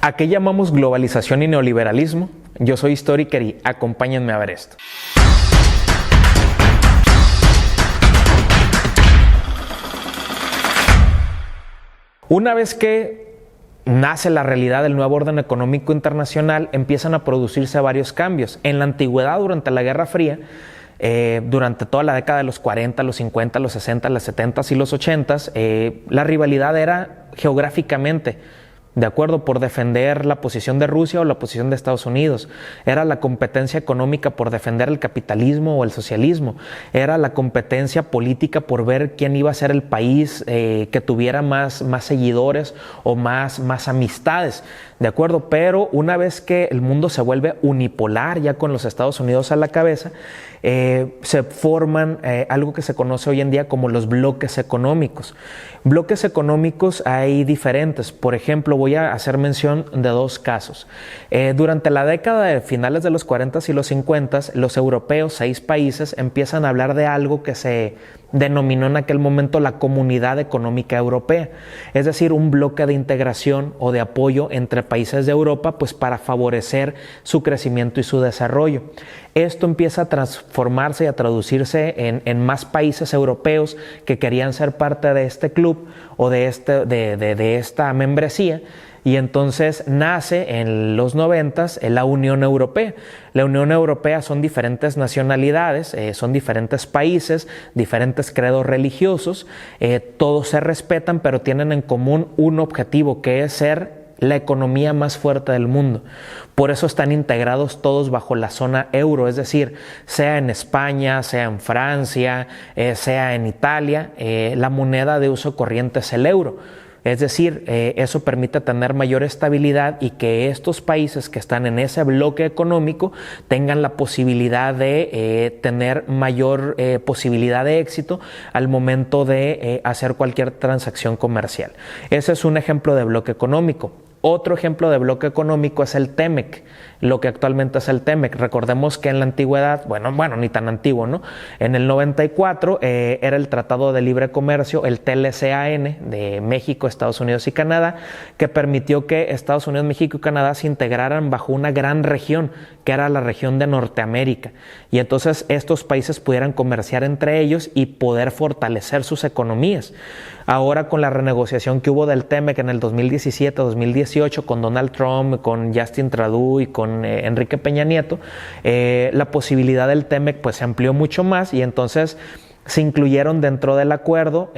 ¿A qué llamamos globalización y neoliberalismo? Yo soy Storyker y acompáñenme a ver esto. Una vez que nace la realidad del nuevo orden económico internacional, empiezan a producirse varios cambios. En la antigüedad, durante la Guerra Fría, durante toda la década de los 40, los 50, los 60, los 70 y los 80, la rivalidad era geográficamente, de acuerdo, por defender la posición de Rusia o la posición de Estados Unidos. Era la competencia económica por defender el capitalismo o el socialismo. Era la competencia política por ver quién iba a ser el país que tuviera más seguidores o más amistades, de acuerdo. Pero una vez que el mundo se vuelve unipolar, ya con los Estados Unidos a la cabeza, se forman algo que se conoce hoy en día como los bloques económicos. Bloques económicos hay diferentes. Por ejemplo, voy a hacer mención de dos casos. Durante la década de finales de los 40 y los 50, los europeos, 6 países, empiezan a hablar de algo que se denominó en aquel momento la Comunidad Económica Europea, es decir, un bloque de integración o de apoyo entre países de Europa, pues para favorecer su crecimiento y su desarrollo. Esto empieza a transformarse y a traducirse en más países europeos que querían ser parte de este club o de esta membresía. Y entonces nace en los 90s la Unión Europea. La Unión Europea son diferentes nacionalidades, son diferentes países, diferentes credos religiosos, todos se respetan, pero tienen en común un objetivo, que es ser la economía más fuerte del mundo. Por eso están integrados todos bajo la zona euro, es decir, sea en España, sea en Francia, sea en Italia, la moneda de uso corriente es el euro. Es decir, eso permite tener mayor estabilidad y que estos países que están en ese bloque económico tengan la posibilidad de tener mayor posibilidad de éxito al momento de hacer cualquier transacción comercial. Ese es un ejemplo de bloque económico. Otro ejemplo de bloque económico es el TEMEC, lo que actualmente es el TEMEC. Recordemos que en la antigüedad, bueno, ni tan antiguo, ¿no? En el 94 era el Tratado de Libre Comercio, el TLCAN de México, Estados Unidos y Canadá, que permitió que Estados Unidos, México y Canadá se integraran bajo una gran región, que era la región de Norteamérica. Y entonces estos países pudieran comerciar entre ellos y poder fortalecer sus economías. Ahora, con la renegociación que hubo del TEMEC en el 2017-2018 con Donald Trump, con Justin Trudeau y con Enrique Peña Nieto, la posibilidad del TEMEC pues se amplió mucho más y entonces se incluyeron dentro del acuerdo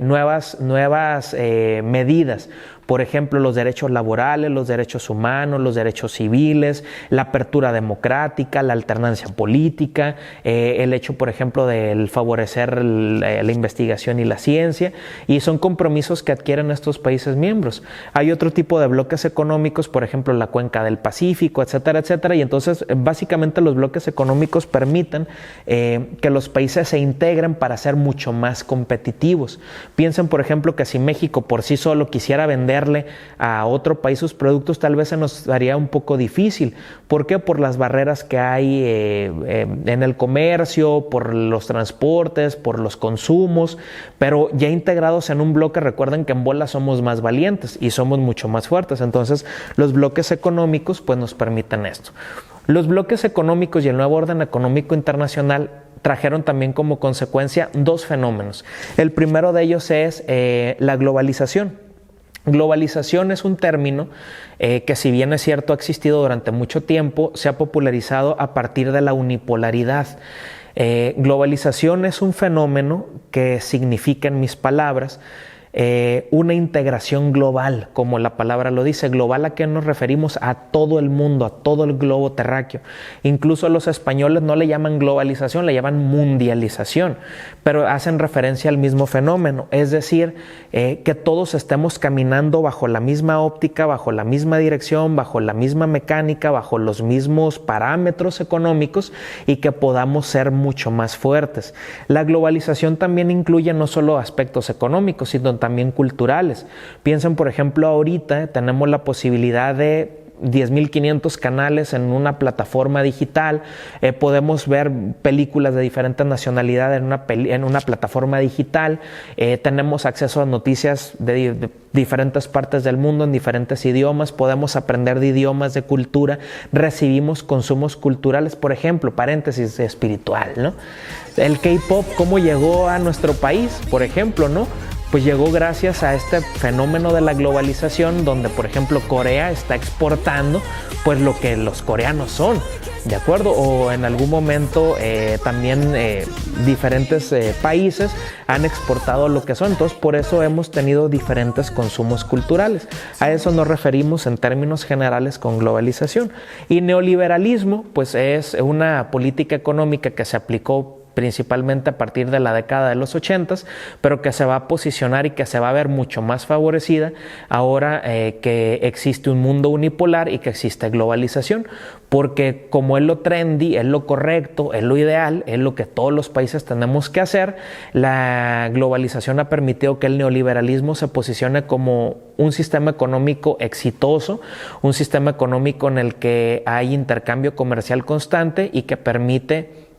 nuevas medidas. Por ejemplo, los derechos laborales, los derechos humanos, los derechos civiles, la apertura democrática, la alternancia política, el hecho, por ejemplo, de favorecer la investigación y la ciencia, y son compromisos que adquieren estos países miembros. Hay otro tipo de bloques económicos, por ejemplo, la Cuenca del Pacífico, etcétera, etcétera, y entonces básicamente los bloques económicos permiten que los países se integren para ser mucho más competitivos. Piensen, por ejemplo, que si México por sí solo quisiera venderle a otro país sus productos, tal vez se nos haría un poco difícil. ¿Por qué? Por las barreras que hay en el comercio, por los transportes, por los consumos, pero ya integrados en un bloque, recuerden que en bola somos más valientes y somos mucho más fuertes. Entonces, los bloques económicos pues nos permiten esto. Los bloques económicos y el nuevo orden económico internacional trajeron también como consecuencia dos fenómenos. El primero de ellos es la globalización. Globalización es un término que, si bien es cierto ha existido durante mucho tiempo, se ha popularizado a partir de la unipolaridad. Globalización es un fenómeno que significa, en mis palabras, una integración global, como la palabra lo dice. Global, ¿a qué nos referimos? A todo el mundo, a todo el globo terráqueo. Incluso los españoles no le llaman globalización, le llaman mundialización, pero hacen referencia al mismo fenómeno, es decir, que todos estemos caminando bajo la misma óptica, bajo la misma dirección, bajo la misma mecánica, bajo los mismos parámetros económicos y que podamos ser mucho más fuertes. La globalización también incluye no solo aspectos económicos, sino también culturales. Piensen, por ejemplo, ahorita tenemos la posibilidad de 10.500 canales en una plataforma digital, podemos ver películas de diferentes nacionalidades en una plataforma digital, tenemos acceso a noticias de diferentes partes del mundo en diferentes idiomas, podemos aprender de idiomas, de cultura, recibimos consumos culturales, por ejemplo, paréntesis espiritual, ¿no? El K-pop, ¿cómo llegó a nuestro país? Por ejemplo, ¿no? Pues llegó gracias a este fenómeno de la globalización, donde, por ejemplo, Corea está exportando pues lo que los coreanos son, ¿de acuerdo? O en algún momento también diferentes países han exportado lo que son. Entonces, por eso hemos tenido diferentes consumos culturales. A eso nos referimos en términos generales con globalización. Y neoliberalismo, pues es una política económica que se aplicó principalmente a partir de la década de los 80s, pero que se va a posicionar y que se va a ver mucho más favorecida ahora que existe un mundo unipolar y que existe globalización, porque como es lo trendy, es lo correcto, es lo ideal, es lo que todos los países tenemos que hacer, la globalización ha permitido que el neoliberalismo se posicione como un sistema económico exitoso, un sistema económico en el que hay intercambio comercial constante y que permite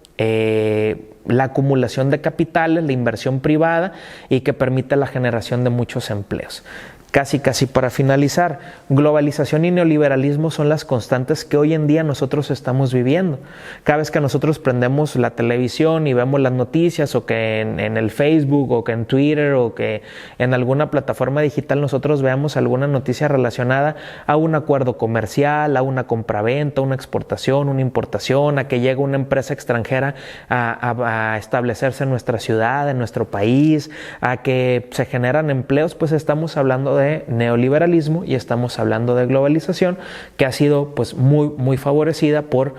la acumulación de capitales, la inversión privada y que permite la generación de muchos empleos. Casi para finalizar, globalización y neoliberalismo son las constantes que hoy en día nosotros estamos viviendo. Cada vez que nosotros prendemos la televisión y vemos las noticias, o que en el Facebook, o que en Twitter, o que en alguna plataforma digital nosotros veamos alguna noticia relacionada a un acuerdo comercial, a una compraventa, una exportación, una importación, a que llegue una empresa extranjera a establecerse en nuestra ciudad, en nuestro país, a que se generan empleos, pues estamos hablando de neoliberalismo y estamos hablando de globalización, que ha sido pues muy favorecida por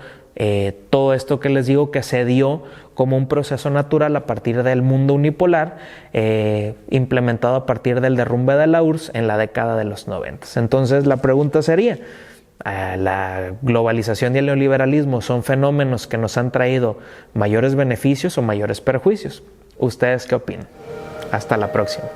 todo esto que les digo, que se dio como un proceso natural a partir del mundo unipolar, implementado a partir del derrumbe de la URSS en la década de los 90. Entonces la pregunta sería, ¿la globalización y el neoliberalismo son fenómenos que nos han traído mayores beneficios o mayores perjuicios? ¿Ustedes qué opinan? Hasta la próxima.